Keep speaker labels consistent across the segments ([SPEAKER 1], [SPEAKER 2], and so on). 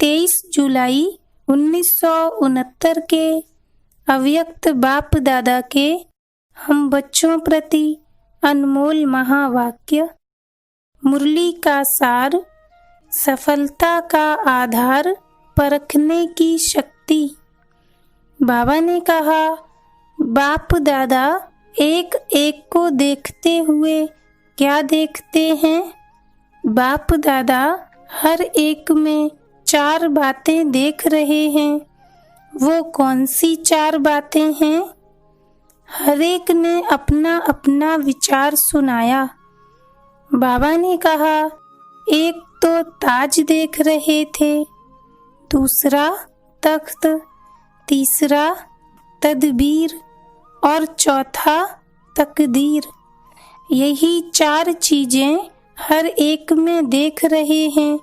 [SPEAKER 1] 23 जुलाई 1969 के अव्यक्त बाप दादा के हम बच्चों प्रति अनमोल महावाक्य। मुरली का सार, सफलता का आधार परखने की शक्ति। बाबा ने कहा, बाप दादा एक एक को देखते हुए क्या देखते हैं? बाप दादा हर एक में 4 बातें देख रहे हैं। वो कौन सी 4 बातें हैं? हर एक ने अपना अपना विचार सुनाया। बाबा ने कहा, एक तो ताज देख रहे थे, दूसरा तख्त, तीसरा तदबीर और चौथा तकदीर। यही 4 चीजें हर एक में देख रहे हैं।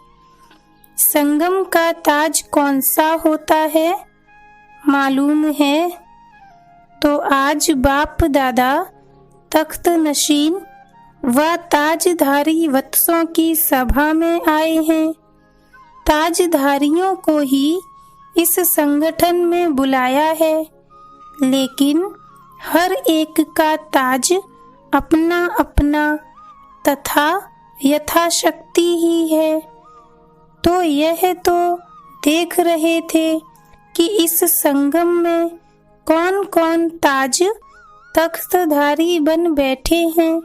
[SPEAKER 1] संगम का ताज कौन सा होता है मालूम है? तो आज बाप दादा तख्त नशीन व ताजधारी वत्सों की सभा में आए हैं। ताजधारियों को ही इस संगठन में बुलाया है, लेकिन हर एक का ताज अपना अपना तथा यथाशक्ति ही है। तो यह तो देख रहे थे कि इस संगम में कौन कौन ताज तख्तधारी बन बैठे हैं,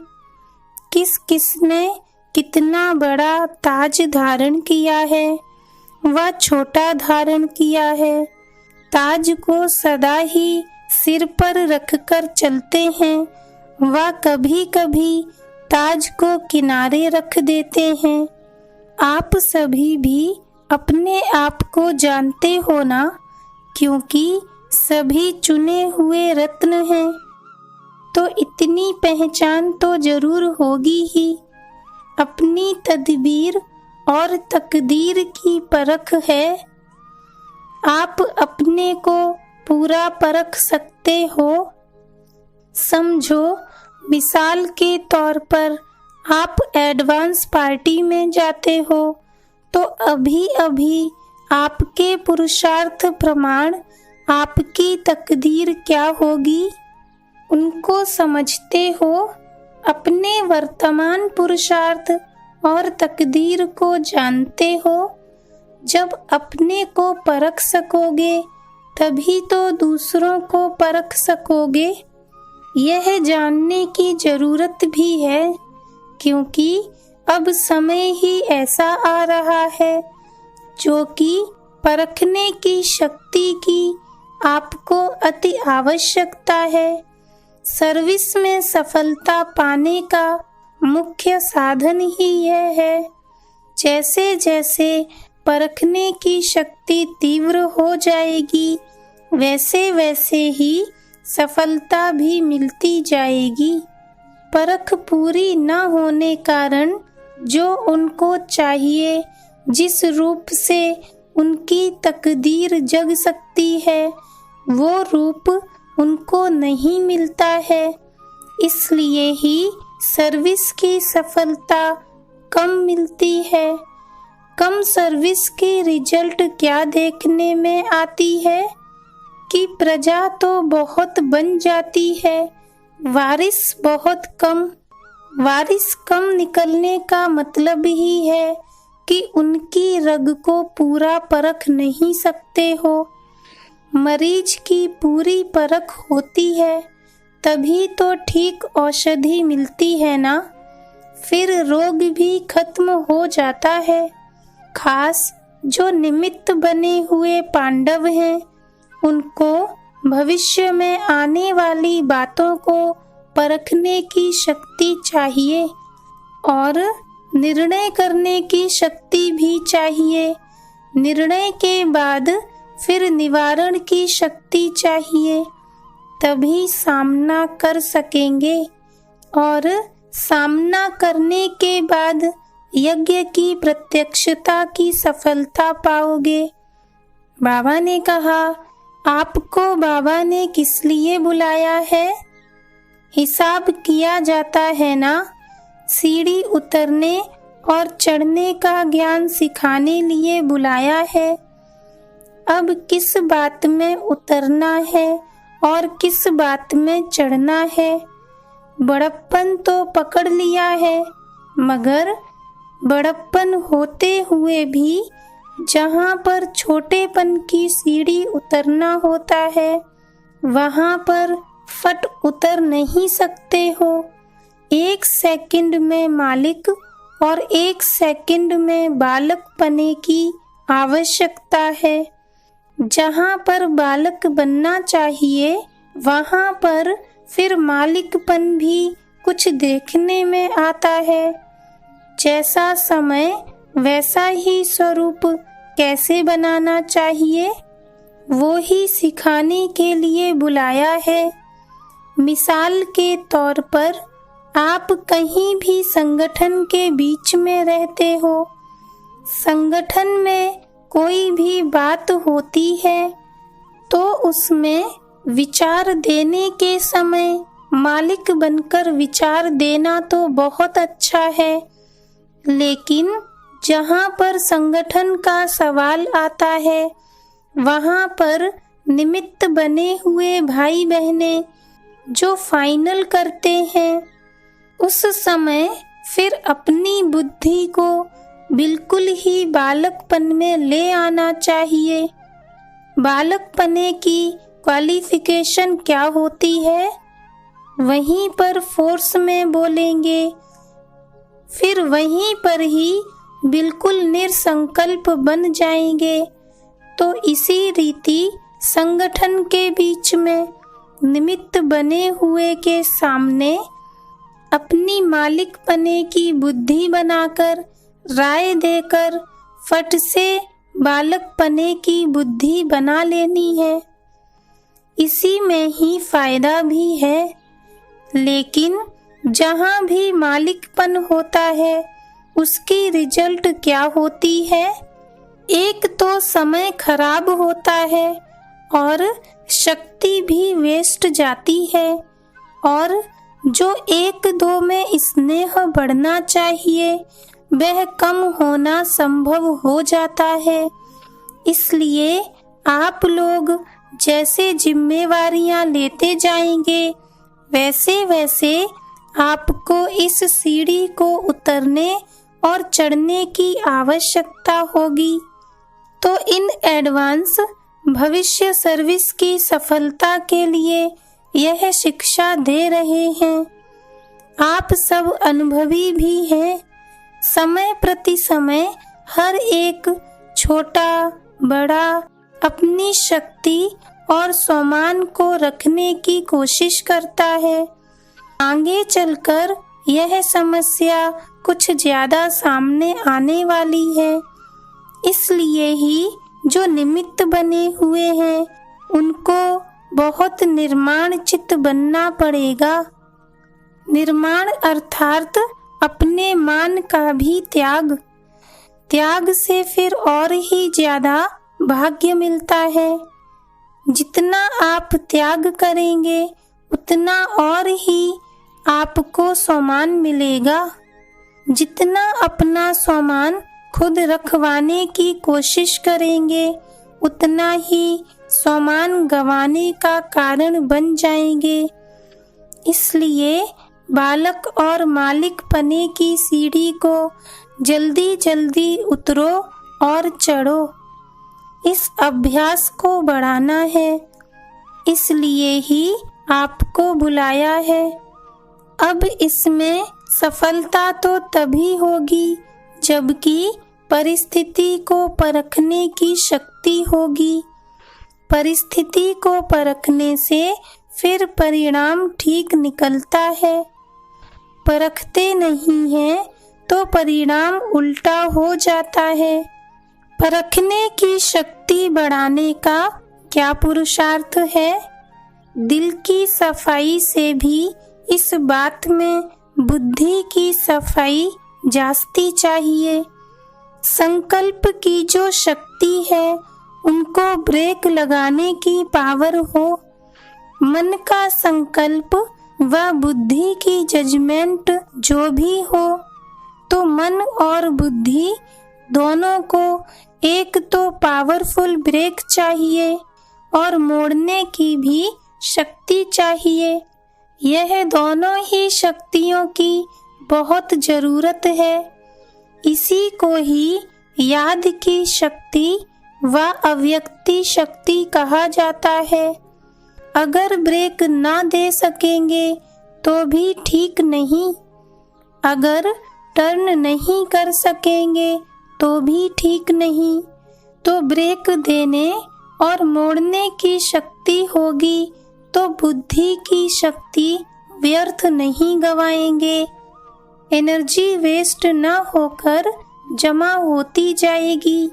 [SPEAKER 1] किस किसने कितना बड़ा ताज धारण किया है व छोटा धारण किया है। ताज को सदा ही सिर पर रखकर चलते हैं व कभी कभी ताज को किनारे रख देते हैं। आप सभी भी अपने आप को जानते हो ना, क्योंकि सभी चुने हुए रत्न हैं। तो इतनी पहचान तो जरूर होगी ही। अपनी तदबीर और तकदीर की परख है। आप अपने को पूरा परख सकते हो। समझो, मिसाल के तौर पर आप एडवांस पार्टी में जाते हो तो अभी अभी आपके पुरुषार्थ प्रमाण आपकी तकदीर क्या होगी उनको समझते हो। अपने वर्तमान पुरुषार्थ और तकदीर को जानते हो। जब अपने को परख सकोगे तभी तो दूसरों को परख सकोगे। यह जानने की जरूरत भी है, क्योंकि अब समय ही ऐसा आ रहा है जो कि परखने की शक्ति की आपको अति आवश्यकता है। सर्विस में सफलता पाने का मुख्य साधन ही यह है। जैसे जैसे परखने की शक्ति तीव्र हो जाएगी, वैसे वैसे ही सफलता भी मिलती जाएगी। परख पूरी न होने कारण जो उनको चाहिए, जिस रूप से उनकी तकदीर जग सकती है, वो रूप उनको नहीं मिलता है। इसलिए ही सर्विस की सफलता कम मिलती है। कम सर्विस की रिजल्ट क्या देखने में आती है कि प्रजा तो बहुत बन जाती है, वारिस बहुत कम। वारिस कम निकलने का मतलब ही है कि उनकी रग को पूरा परख नहीं सकते हो। मरीज की पूरी परख होती है, तभी तो ठीक औषधि मिलती है ना। फिर रोग भी खत्म हो जाता है। खास जो निमित्त बने हुए पांडव हैं, उनको भविष्य में आने वाली बातों को परखने की शक्ति चाहिए और निर्णय करने की शक्ति भी चाहिए। निर्णय के बाद फिर निवारण की शक्ति चाहिए, तभी सामना कर सकेंगे और सामना करने के बाद यज्ञ की प्रत्यक्षता की सफलता पाओगे। बाबा ने कहा, आपको बाबा ने किस लिए बुलाया है? हिसाब किया जाता है ना। सीढ़ी उतरने और चढ़ने का ज्ञान सिखाने लिए बुलाया है। अब किस बात में उतरना है और किस बात में चढ़ना है। बड़प्पन तो पकड़ लिया है, मगर बड़प्पन होते हुए भी जहाँ पर छोटेपन की सीढ़ी उतरना होता है, वहाँ पर फट उतर नहीं सकते हो। 1 सेकंड में मालिक और 1 सेकंड में बालक पने की आवश्यकता है। जहाँ पर बालक बनना चाहिए, वहाँ पर फिर मालिकपन भी कुछ देखने में आता है। जैसा समय वैसा ही स्वरूप कैसे बनाना चाहिए, वो ही सिखाने के लिए बुलाया है। मिसाल के तौर पर आप कहीं भी संगठन के बीच में रहते हो। संगठन में कोई भी बात होती है तो उसमें विचार देने के समय मालिक बनकर विचार देना तो बहुत अच्छा है, लेकिन जहाँ पर संगठन का सवाल आता है, वहाँ पर निमित्त बने हुए भाई बहनें जो फाइनल करते हैं, उस समय फिर अपनी बुद्धि को बिल्कुल ही बालकपन में ले आना चाहिए। बालकपने की क्वालिफिकेशन क्या होती है, वहीं पर फोर्स में बोलेंगे, फिर वहीं पर ही बिल्कुल निरसंकल्प बन जाएंगे। तो इसी रीति संगठन के बीच में निमित्त बने हुए के सामने अपनी मालिकपने की बुद्धि बनाकर राय देकर फट से बालकपने की बुद्धि बना लेनी है। इसी में ही फायदा भी है। लेकिन जहाँ भी मालिकपन होता है, उसकी रिजल्ट क्या होती है? एक तो समय खराब होता है और शक्ति भी वेस्ट जाती है, और जो 1-2 में स्नेह बढ़ना चाहिए वह कम होना संभव हो जाता है। इसलिए आप लोग जैसे जिम्मेवारियां लेते जाएंगे, वैसे वैसे आपको इस सीढ़ी को उतरने और चढ़ने की आवश्यकता होगी। तो इन एडवांस भविष्य सर्विस की सफलता के लिए यह शिक्षा दे रहे हैं। आप सब अनुभवी भी हैं। समय प्रति समय हर एक छोटा बड़ा अपनी शक्ति और सम्मान को रखने की कोशिश करता है। आगे चलकर यह समस्या कुछ ज्यादा सामने आने वाली है। इसलिए ही जो निमित्त बने हुए हैं, उनको बहुत निर्माण चित्त बनना पड़ेगा। निर्माण अर्थात अपने मान का भी त्याग। त्याग से फिर और ही ज्यादा भाग्य मिलता है। जितना आप त्याग करेंगे, उतना और ही आपको सम्मान मिलेगा। जितना अपना सम्मान खुद रखवाने की कोशिश करेंगे, उतना ही सम्मान गंवाने का कारण बन जाएंगे। इसलिए बालक और मालिक पने की सीढ़ी को जल्दी जल्दी उतरो और चढ़ो। इस अभ्यास को बढ़ाना है, इसलिए ही आपको बुलाया है। अब इसमें सफलता तो तभी होगी जबकि परिस्थिति को परखने की शक्ति होगी। परिस्थिति को परखने से फिर परिणाम ठीक निकलता है। परखते नहीं हैं तो परिणाम उल्टा हो जाता है। परखने की शक्ति बढ़ाने का क्या पुरुषार्थ है? दिल की सफाई से भी इस बात में बुद्धि की सफाई जास्ती चाहिए। संकल्प की जो शक्ति है, उनको ब्रेक लगाने की पावर हो। मन का संकल्प व बुद्धि की जजमेंट जो भी हो, तो मन और बुद्धि दोनों को एक तो पावरफुल ब्रेक चाहिए और मोड़ने की भी शक्ति चाहिए। यह दोनों ही शक्तियों की बहुत जरूरत है। इसी को ही याद की शक्ति व अव्यक्ति शक्ति कहा जाता है। अगर ब्रेक ना दे सकेंगे तो भी ठीक नहीं, अगर टर्न नहीं कर सकेंगे तो भी ठीक नहीं। तो ब्रेक देने और मोड़ने की शक्ति होगी तो बुद्धि की शक्ति व्यर्थ नहीं गवाएंगे। एनर्जी वेस्ट न होकर जमा होती जाएगी।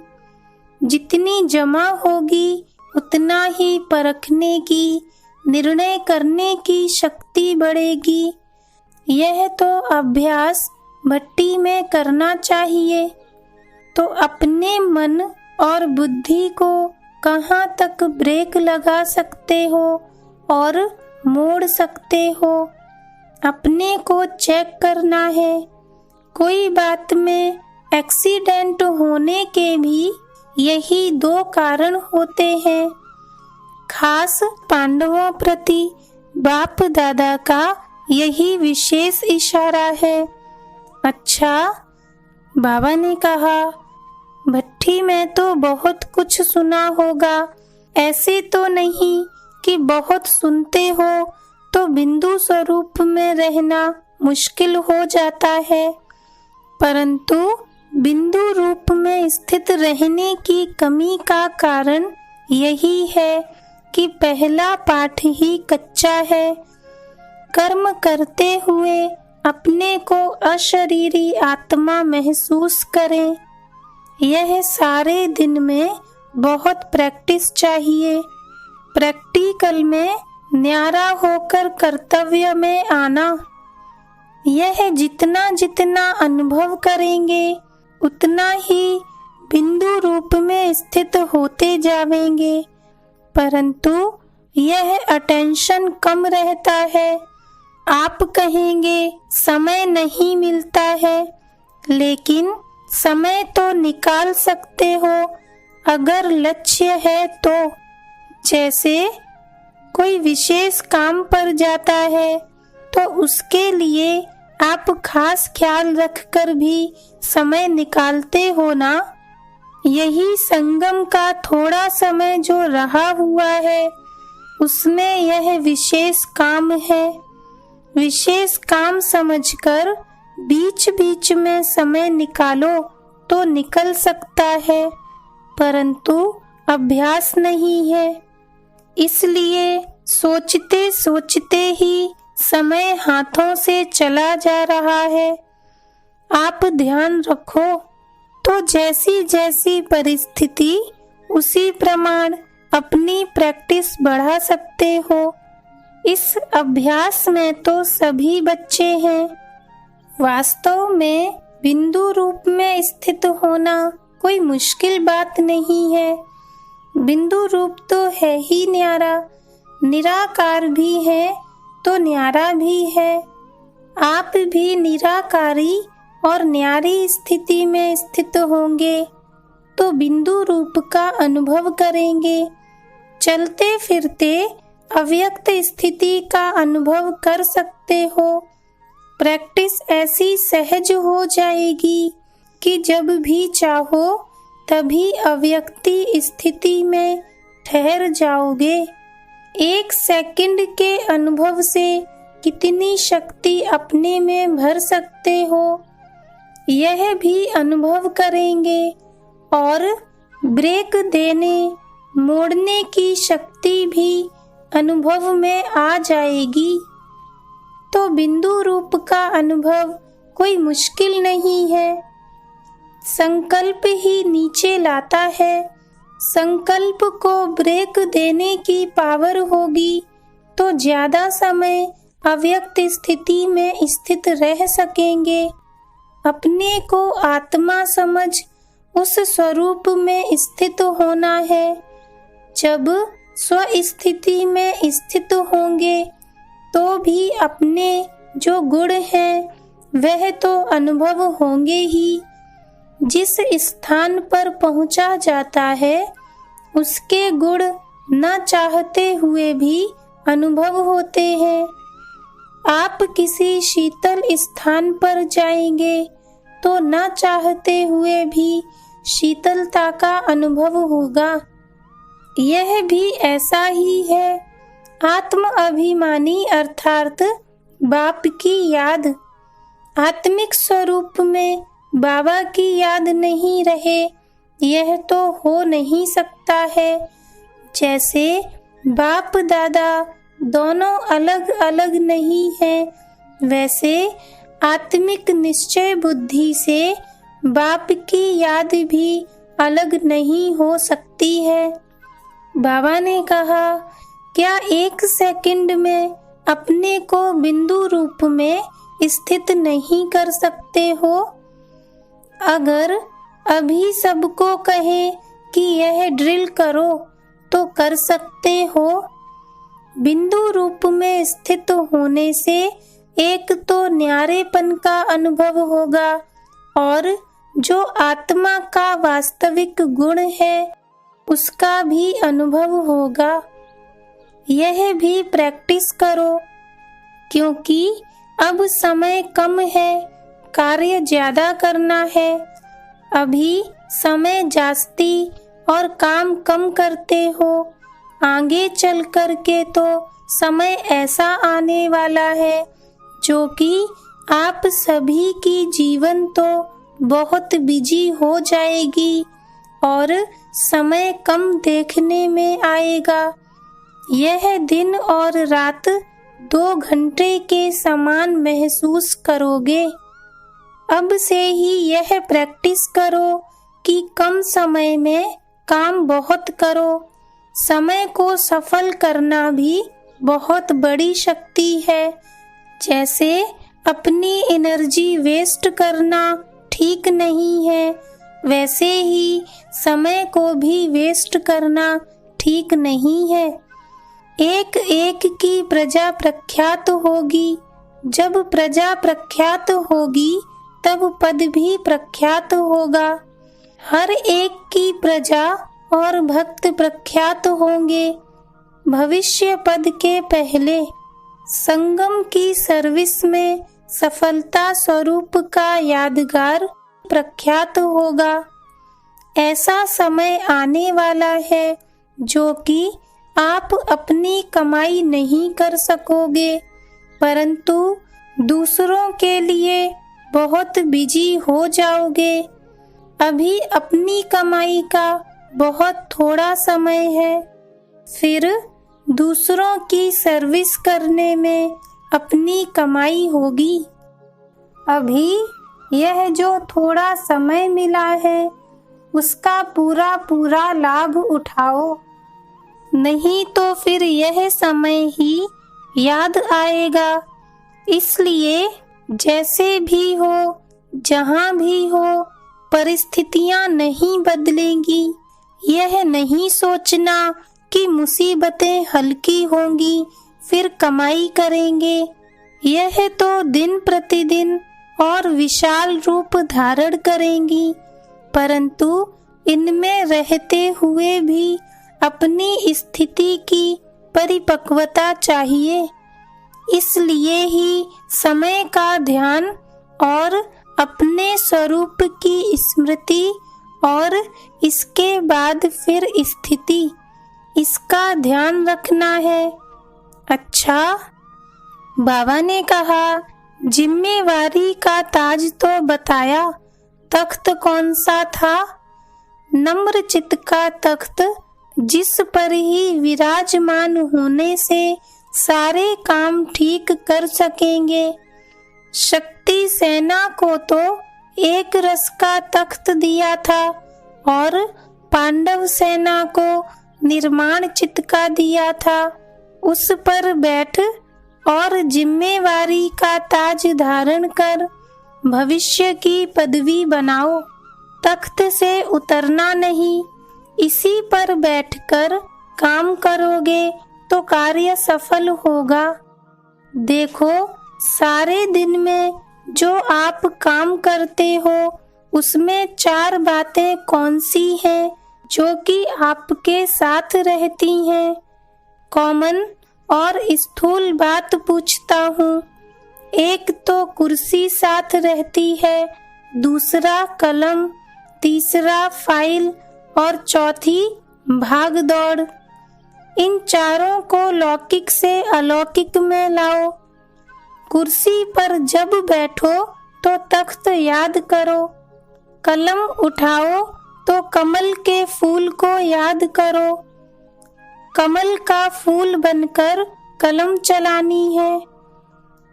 [SPEAKER 1] जितनी जमा होगी उतना ही परखने की, निर्णय करने की शक्ति बढ़ेगी। यह तो अभ्यास भट्टी में करना चाहिए। तो अपने मन और बुद्धि को कहाँ तक ब्रेक लगा सकते हो और मोड़ सकते हो, अपने को चेक करना है। कोई बात में एक्सीडेंट होने के भी यही दो कारण होते हैं। खास पांडवों प्रति बाप दादा का यही विशेष इशारा है। अच्छा, बाबा ने कहा, भट्टी में तो बहुत कुछ सुना होगा। ऐसे तो नहीं कि बहुत सुनते हो तो बिंदु स्वरूप में रहना मुश्किल हो जाता है, परंतु बिंदु रूप में स्थित रहने की कमी का कारण यही है कि पहला पाठ ही कच्चा है। कर्म करते हुए अपने को अशरीरी आत्मा महसूस करें। यह सारे दिन में बहुत प्रैक्टिस चाहिए। प्रैक्टिकल में न्यारा होकर कर्तव्य में आना। यह जितना जितना अनुभव करेंगे उतना ही बिंदु रूप में स्थित होते जाएंगे, परंतु यह अटेंशन कम रहता है। आप कहेंगे समय नहीं मिलता है, लेकिन समय तो निकाल सकते हो अगर लक्ष्य है तो। जैसे कोई विशेष काम पर जाता है तो उसके लिए आप खास ख्याल रखकर भी समय निकालते हो ना। यही संगम का थोड़ा समय जो रहा हुआ है उसमें यह विशेष काम है। विशेष काम समझकर बीच बीच में समय निकालो तो निकल सकता है, परंतु अभ्यास नहीं है। इसलिए सोचते सोचते ही समय हाथों से चला जा रहा है। आप ध्यान रखो तो जैसी जैसी परिस्थिति उसी प्रमाण अपनी प्रैक्टिस बढ़ा सकते हो। इस अभ्यास में तो सभी बच्चे हैं। वास्तव में बिंदु रूप में स्थित होना कोई मुश्किल बात नहीं है। बिंदु रूप तो है ही न्यारा, निराकार भी है तो न्यारा भी है। आप भी निराकारी और न्यारी स्थिति में स्थित होंगे तो बिंदु रूप का अनुभव करेंगे। चलते फिरते अव्यक्त स्थिति का अनुभव कर सकते हो। प्रैक्टिस ऐसी सहज हो जाएगी कि जब भी चाहो तभी अव्यक्ति स्थिति में ठहर जाओगे। 1 सेकंड के अनुभव से कितनी शक्ति अपने में भर सकते हो, यह भी अनुभव करेंगे और ब्रेक देने मोड़ने की शक्ति भी अनुभव में आ जाएगी। तो बिंदु रूप का अनुभव कोई मुश्किल नहीं है। संकल्प ही नीचे लाता है। संकल्प को ब्रेक देने की पावर होगी तो ज्यादा समय अव्यक्त स्थिति में स्थित रह सकेंगे। अपने को आत्मा समझ उस स्वरूप में स्थित होना है। जब स्व स्थिति में स्थित होंगे तो भी अपने जो गुण हैं वह तो अनुभव होंगे ही। जिस स्थान पर पहुंचा जाता है उसके गुण न चाहते हुए भी अनुभव होते हैं। आप किसी शीतल स्थान पर जाएंगे तो न चाहते हुए भी शीतलता का अनुभव होगा। यह भी ऐसा ही है। आत्म अभिमानी अर्थात बाप की याद, आत्मिक स्वरूप में बाबा की याद नहीं रहे, यह तो हो नहीं सकता है। जैसे बाप दादा दोनों अलग अलग नहीं हैं, वैसे आत्मिक निश्चय बुद्धि से बाप की याद भी अलग नहीं हो सकती है। बाबा ने कहा, क्या 1 सेकंड में अपने को बिंदु रूप में स्थित नहीं कर सकते हो? अगर अभी सबको कहें कि यह ड्रिल करो तो कर सकते हो। बिंदु रूप में स्थित होने से एक तो न्यारेपन का अनुभव होगा और जो आत्मा का वास्तविक गुण है उसका भी अनुभव होगा। यह भी प्रैक्टिस करो, क्योंकि अब समय कम है, कार्य ज्यादा करना है। अभी समय जास्ती और काम कम करते हो, आगे चल कर के तो समय ऐसा आने वाला है जो कि आप सभी की जीवन तो बहुत बिजी हो जाएगी और समय कम देखने में आएगा। यह दिन और रात 2 घंटे के समान महसूस करोगे। अब से ही यह प्रैक्टिस करो कि कम समय में काम बहुत करो। समय को सफल करना भी बहुत बड़ी शक्ति है। जैसे अपनी एनर्जी वेस्ट करना ठीक नहीं है, वैसे ही समय को भी वेस्ट करना ठीक नहीं है। एक एक की प्रजा प्रख्यात होगी। जब प्रजा प्रख्यात होगी तब पद भी प्रख्यात होगा। हर एक की प्रजा और भक्त प्रख्यात होंगे। भविष्य पद के पहले संगम की सर्विस में सफलता स्वरूप का यादगार प्रख्यात होगा। ऐसा समय आने वाला है जो कि आप अपनी कमाई नहीं कर सकोगे, परंतु दूसरों के लिए बहुत बिजी हो जाओगे। अभी अपनी कमाई का बहुत थोड़ा समय है, फिर दूसरों की सर्विस करने में अपनी कमाई होगी। अभी यह जो थोड़ा समय मिला है उसका पूरा पूरा लाभ उठाओ, नहीं तो फिर यह समय ही याद आएगा। इसलिए जैसे भी हो, जहाँ भी हो, परिस्थितियाँ नहीं बदलेंगी। यह नहीं सोचना कि मुसीबतें हल्की होंगी फिर कमाई करेंगे। यह तो दिन प्रतिदिन और विशाल रूप धारण करेंगी, परंतु इनमें रहते हुए भी अपनी स्थिति की परिपक्वता चाहिए। इसलिए ही समय का ध्यान और अपने स्वरूप की स्मृति और इसके बाद फिर स्थिति, इसका ध्यान रखना है। अच्छा, बाबा ने कहा, जिम्मेवारी का ताज तो बताया, तख्त कौन सा था? नम्र चित्त का तख्त, जिस पर ही विराजमान होने से सारे काम ठीक कर सकेंगे। शक्ति सेना को तो एक रस का तख्त दिया था और पांडव सेना को निर्माण चित्त का दिया था। उस पर बैठ और जिम्मेवारी का ताज धारण कर भविष्य की पदवी बनाओ। तख्त से उतरना नहीं, इसी पर बैठकर काम करोगे तो कार्य सफल होगा। देखो, सारे दिन में जो आप काम करते हो उसमें 4 बातें कौन सी हैं जो कि आपके साथ रहती हैं? कॉमन और स्थूल बात पूछता हूँ। एक तो कुर्सी साथ रहती है, दूसरा कलम, तीसरा फाइल और चौथी भाग दौड़। इन चारों को लौकिक से अलौकिक में लाओ। कुर्सी पर जब बैठो तो तख्त याद करो, कलम उठाओ तो कमल के फूल को याद करो, कमल का फूल बनकर कलम चलानी है।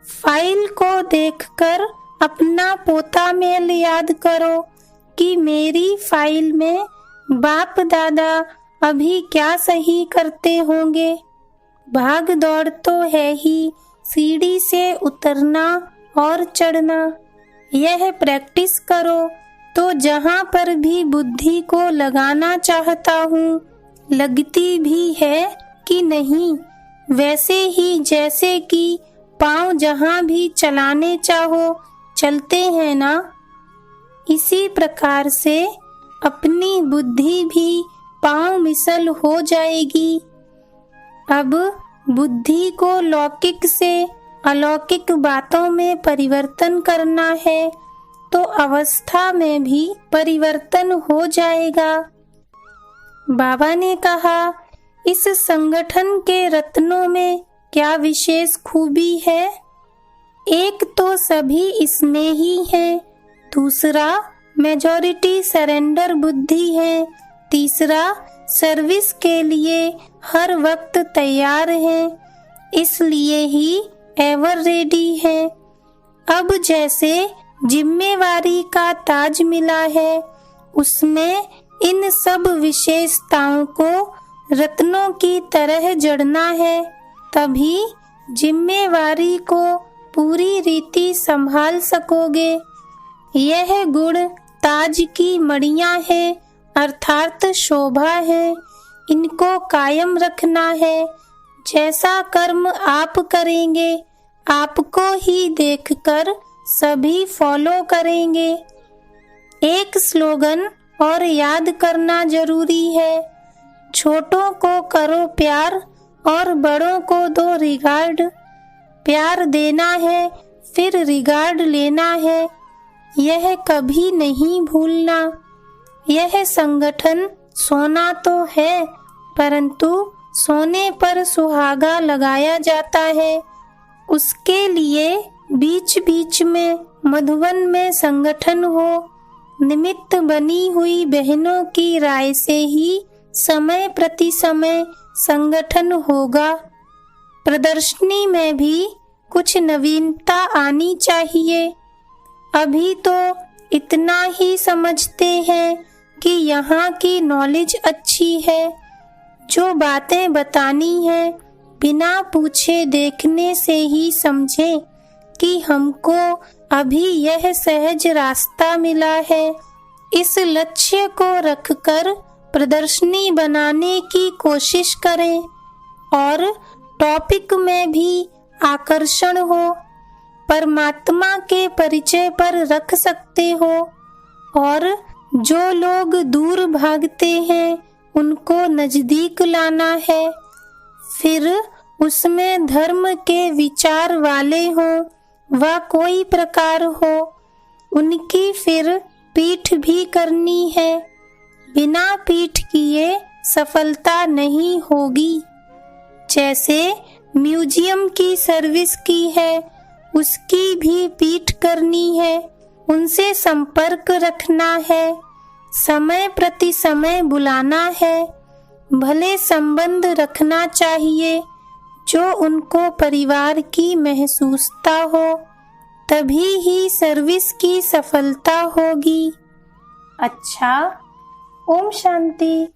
[SPEAKER 1] फाइल को देखकर अपना पोता मेल याद करो कि मेरी फाइल में बाप दादा अभी क्या सही करते होंगे। भाग दौड़ तो है ही सीढ़ी से उतरना और चढ़ना। यह प्रैक्टिस करो तो जहाँ पर भी बुद्धि को लगाना चाहता हूँ लगती भी है कि नहीं, वैसे ही जैसे कि पाँव जहाँ भी चलाने चाहो चलते हैं ना। इसी प्रकार से अपनी बुद्धि भी पाँव मिसल हो जाएगी। अब बुद्धि को लौकिक से अलौकिक बातों में परिवर्तन करना है तो अवस्था में भी परिवर्तन हो जाएगा। बाबा ने कहा, इस संगठन के रत्नों में क्या विशेष खूबी है? एक तो सभी इसमें ही है, दूसरा मेजॉरिटी सरेंडर बुद्धि है, तीसरा सर्विस के लिए हर वक्त तैयार है, इसलिए ही एवर रेडी है। अब जैसे जिम्मेवारी का ताज मिला है, उसमें इन सब विशेषताओं को रत्नों की तरह जड़ना है, तभी जिम्मेवारी को पूरी रीति संभाल सकोगे। यह गुण ताज की मणियां हैं, अर्थात शोभा है, इनको कायम रखना है। जैसा कर्म आप करेंगे आपको ही देखकर सभी फॉलो करेंगे। एक स्लोगन और याद करना जरूरी है, छोटों को करो प्यार और बड़ों को दो रिगार्ड। प्यार देना है फिर रिगार्ड लेना है, यह कभी नहीं भूलना। यह संगठन सोना तो है, परंतु सोने पर सुहागा लगाया जाता है। उसके लिए बीच बीच में मधुवन में संगठन हो। निमित्त बनी हुई बहनों की राय से ही समय प्रति समय संगठन होगा। प्रदर्शनी में भी कुछ नवीनता आनी चाहिए। अभी तो इतना ही समझते हैं कि यहाँ की नॉलेज अच्छी है। जो बातें बतानी है बिना पूछे देखने से ही समझें कि हमको अभी यह सहज रास्ता मिला है। इस लक्ष्य को रखकर प्रदर्शनी बनाने की कोशिश करें और टॉपिक में भी आकर्षण हो। परमात्मा के परिचय पर रख सकते हो और जो लोग दूर भागते हैं उनको नजदीक लाना है। फिर उसमें धर्म के विचार वाले हों व कोई प्रकार हो, उनकी फिर पीठ भी करनी है। बिना पीठ किए सफलता नहीं होगी। जैसे म्यूजियम की सर्विस की है, उसकी भी पीठ करनी है, उनसे संपर्क रखना है, समय प्रति समय बुलाना है। भले संबंध रखना चाहिए जो उनको परिवार की महसूसता हो, तभी ही सर्विस की सफलता होगी। अच्छा, ओम शांति।